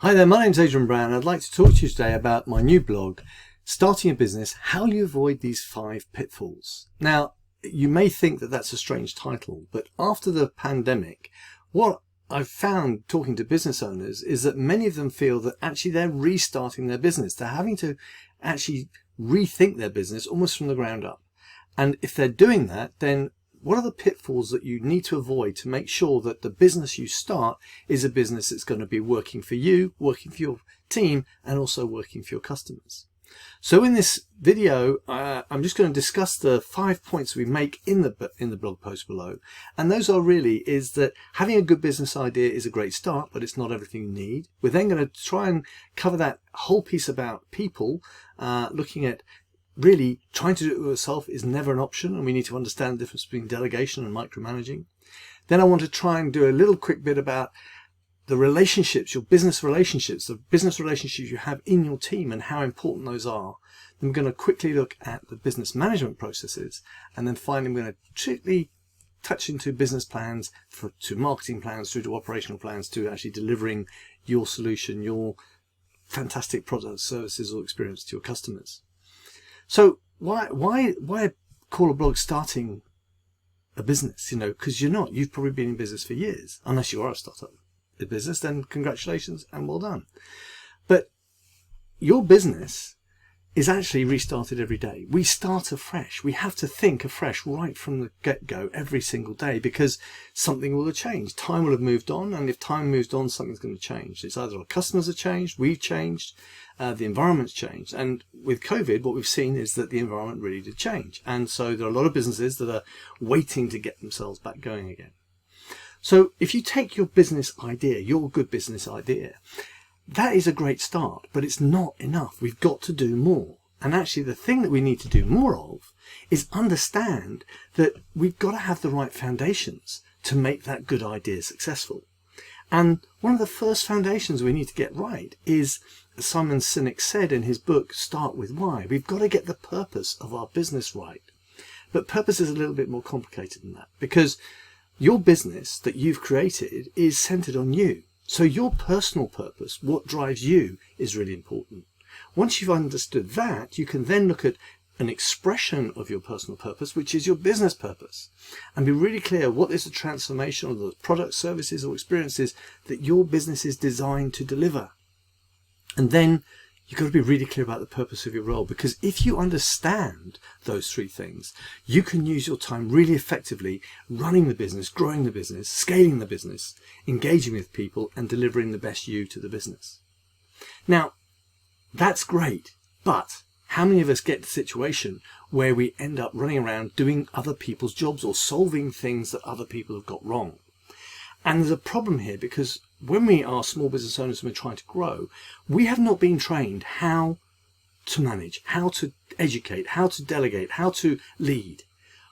Hi there, my name's Adrian Brown. I'd like to talk to you today about my new blog, Starting a Business, How You Avoid These 5 Pitfalls. Now, you may think that that's a strange title, but after the pandemic, what I've found talking to business owners is that many of them feel that actually they're restarting their business. They're having to actually rethink their business almost from the ground up. And if they're doing that, then what are the pitfalls that you need to avoid to make sure that the business you start is a business that's going to be working for you, working for your team, and also working for your customers? So in this video, I'm just going to discuss the 5 points we make in the blog post below. And those are really is that having a good business idea is a great start, but it's not everything you need. We're then going to try and cover that whole piece about people, looking at really trying to do it yourself is never an option, and we need to understand the difference between delegation and micromanaging. Then I want to try and do a little quick bit about the relationships, your business relationships, the business relationships you have in your team and how important those are. Then we're going to quickly look at the business management processes, and then finally we're going to strictly touch into business plans, to marketing plans, through to operational plans, to actually delivering your solution, your fantastic products, services or experience to your customers. So why call a blog Starting a Business? Because you've probably been in business for years, unless you are a startup business, then congratulations and well done. But your business is actually restarted every day. We start afresh. We have to think afresh right from the get-go every single day, because something will have changed. Time will have moved on, and if time moves on, something's going to change. It's either our customers have changed, we've changed, the environment's changed. And with COVID, what we've seen is that the environment really did change. And so there are a lot of businesses that are waiting to get themselves back going again. So if you take your business idea, your good business idea, that is a great start, but it's not enough. We've got to do more. And actually the thing that we need to do more of is understand that we've got to have the right foundations to make that good idea successful. And one of the first foundations we need to get right is, as Simon Sinek said in his book, Start With Why. We've got to get the purpose of our business right. But purpose is a little bit more complicated than that, because your business that you've created is centered on you. So your personal purpose, what drives you, is really important. Once you've understood that, you can then look at an expression of your personal purpose, which is your business purpose, and be really clear what is the transformation of the products, services or experiences that your business is designed to deliver. And then you've got to be really clear about the purpose of your role, because if you understand those 3 things, you can use your time really effectively running the business, growing the business, scaling the business, engaging with people, and delivering the best you to the business. Now, that's great, but how many of us get to the situation where we end up running around doing other people's jobs or solving things that other people have got wrong? And there's a problem here, because when we are small business owners and we're trying to grow, we have not been trained how to manage, how to educate, how to delegate, how to lead.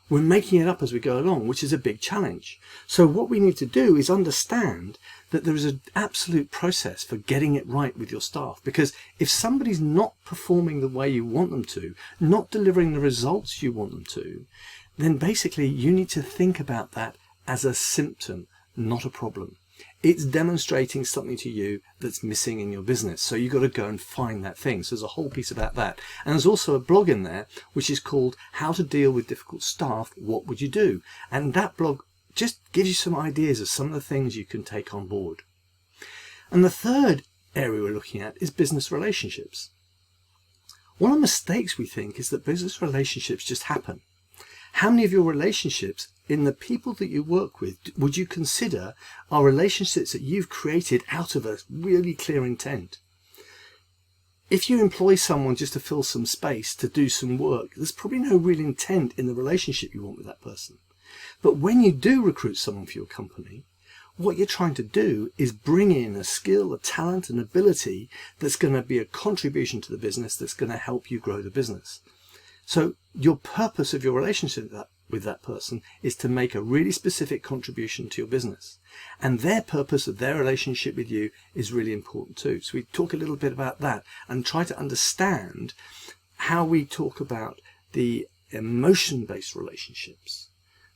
We're making it up as we go along, which is a big challenge. So what we need to do is understand that there is an absolute process for getting it right with your staff. Because if somebody's not performing the way you want them to, not delivering the results you want them to, then basically you need to think about that as a symptom, not a problem. It's demonstrating something to you that's missing in your business. So you've got to go and find that thing. So there's a whole piece about that. And there's also a blog in there, which is called How to Deal with Difficult Staff. What would you do? And that blog just gives you some ideas of some of the things you can take on board. And the third area we're looking at is business relationships. One of the mistakes we think is that business relationships just happen. How many of your relationships in the people that you work with would you consider are relationships that you've created out of a really clear intent? If you employ someone just to fill some space, to do some work, there's probably no real intent in the relationship you want with that person. But when you do recruit someone for your company, what you're trying to do is bring in a skill, a talent, an ability that's going to be a contribution to the business, that's going to help you grow the business. So your purpose of your relationship with that person is to make a really specific contribution to your business. And their purpose of their relationship with you is really important too. So we talk a little bit about that and try to understand how we talk about the emotion-based relationships,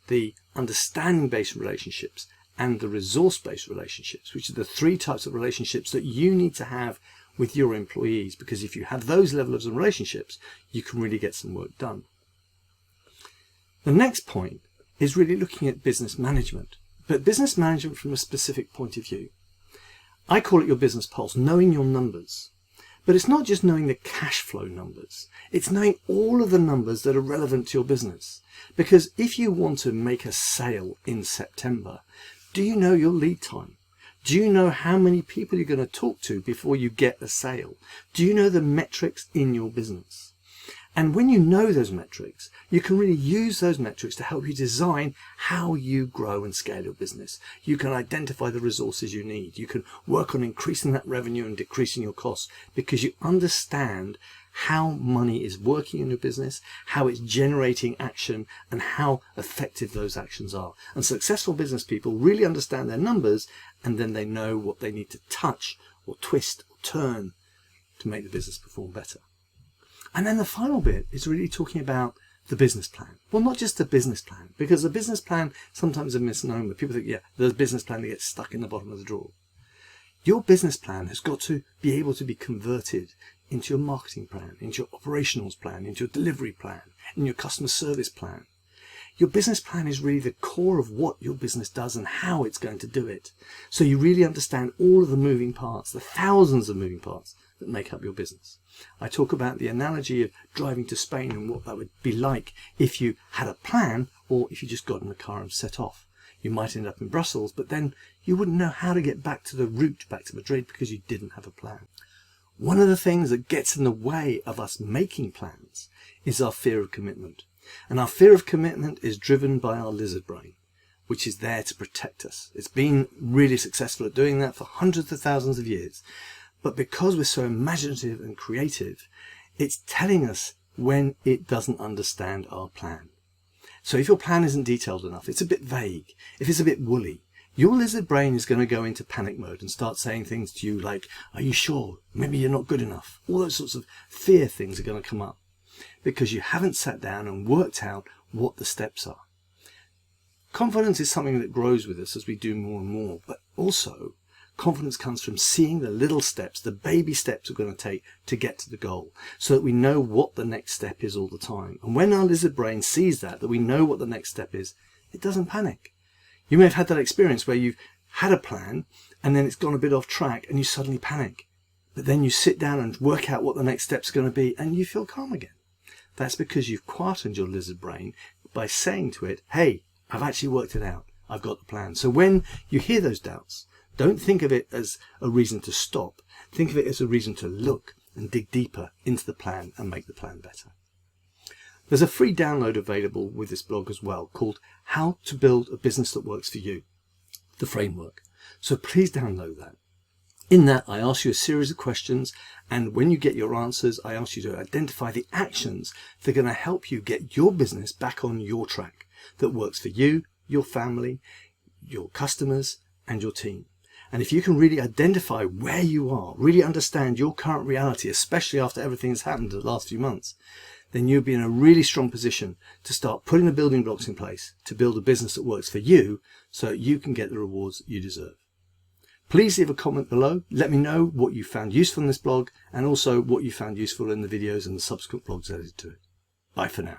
the understanding-based relationships, and the resource-based relationships, which are the three types of relationships that you need to have with your employees, because if you have those levels of relationships, you can really get some work done. The next point is really looking at business management, but business management from a specific point of view. I call it your business pulse, knowing your numbers. But it's not just knowing the cash flow numbers. It's knowing all of the numbers that are relevant to your business. Because if you want to make a sale in September, do you know your lead time? Do you know how many people you're going to talk to before you get a sale? Do you know the metrics in your business? And when you know those metrics, you can really use those metrics to help you design how you grow and scale your business. You can identify the resources you need. You can work on increasing that revenue and decreasing your costs because you understand how money is working in your business, how it's generating action, and how effective those actions are. And successful business people really understand their numbers, and then they know what they need to touch or twist or turn to make the business perform better. And then the final bit is really talking about the business plan. Well, not just the business plan, because the business plan sometimes is a misnomer. People think, yeah, there's a business plan that gets stuck in the bottom of the drawer. Your business plan has got to be able to be converted into your marketing plan, into your operationals plan, into your delivery plan, in your customer service plan. Your business plan is really the core of what your business does and how it's going to do it. So you really understand all of the moving parts, the thousands of moving parts that make up your business. I talk about the analogy of driving to Spain and what that would be like if you had a plan or if you just got in the car and set off. You might end up in Brussels, but then you wouldn't know how to get back to the route back to Madrid because you didn't have a plan. One of the things that gets in the way of us making plans is our fear of commitment. And our fear of commitment is driven by our lizard brain, which is there to protect us. It's been really successful at doing that for hundreds of thousands of years. But because we're so imaginative and creative, it's telling us when it doesn't understand our plan. So if your plan isn't detailed enough, it's a bit vague, if it's a bit woolly, your lizard brain is going to go into panic mode and start saying things to you like, are you sure? Maybe you're not good enough. All those sorts of fear things are going to come up because you haven't sat down and worked out what the steps are. Confidence is something that grows with us as we do more and more, but also confidence comes from seeing the little steps, the baby steps we're going to take to get to the goal, so that we know what the next step is all the time. And when our lizard brain sees that we know what the next step is, it doesn't panic. You may have had that experience where you've had a plan and then it's gone a bit off track and you suddenly panic. But then you sit down and work out what the next step's going to be and you feel calm again. That's because you've quietened your lizard brain by saying to it, hey, I've actually worked it out. I've got the plan. So when you hear those doubts, don't think of it as a reason to stop. Think of it as a reason to look and dig deeper into the plan and make the plan better. There's a free download available with this blog as well called How to Build a Business That Works for You, the framework. So please download that. In that, I ask you a series of questions, and when you get your answers, I ask you to identify the actions that are going to help you get your business back on your track that works for you, your family, your customers, and your team. And if you can really identify where you are, really understand your current reality, especially after everything that's happened in the last few months, then you'll be in a really strong position to start putting the building blocks in place to build a business that works for you so that you can get the rewards that you deserve. Please leave a comment below. Let me know what you found useful in this blog and also what you found useful in the videos and the subsequent blogs added to it. Bye for now.